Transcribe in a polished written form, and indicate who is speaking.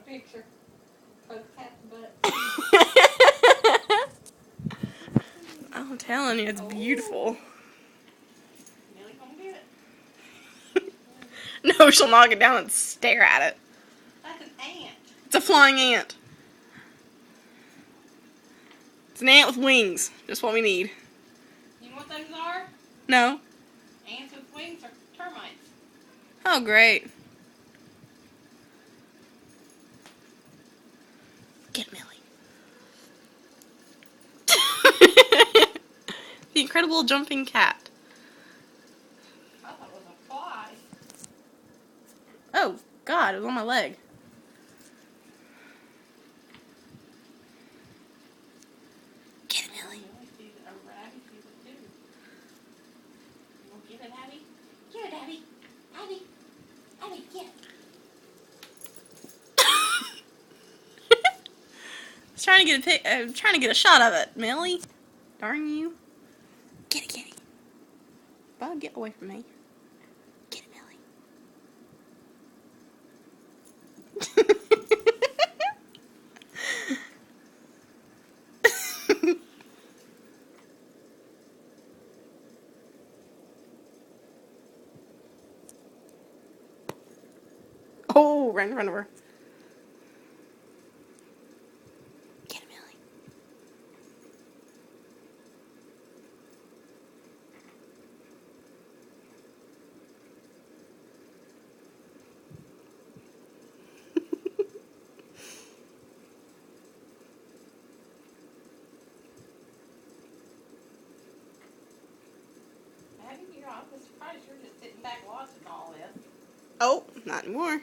Speaker 1: picture. Poke cat's butt.
Speaker 2: I'm telling you, it's beautiful.
Speaker 1: Millie gonna get it.
Speaker 2: No, she'll knock it down and stare at it.
Speaker 1: That's an ant.
Speaker 2: It's a flying ant. It's an ant with wings. Just what we need.
Speaker 1: You know what those are?
Speaker 2: No?
Speaker 1: Ants with wings are termites.
Speaker 2: Oh, great. Get Millie. The incredible jumping cat.
Speaker 1: I thought it was a fly.
Speaker 2: Oh, God, it was on my leg. Get it, Millie.
Speaker 1: Millie sees it. Abby sees it too. You gonna get it, Abby? Get it, Abby. Abby. Abby, get it.
Speaker 2: I'm trying to get a shot of it, Millie. Darn you. Get it, kitty. Bug, get away from me. Get it, Millie. Oh, run over. Get it, Millie.
Speaker 1: Abby, I'm surprised you're just sitting back watching all this.
Speaker 2: Oh, not anymore.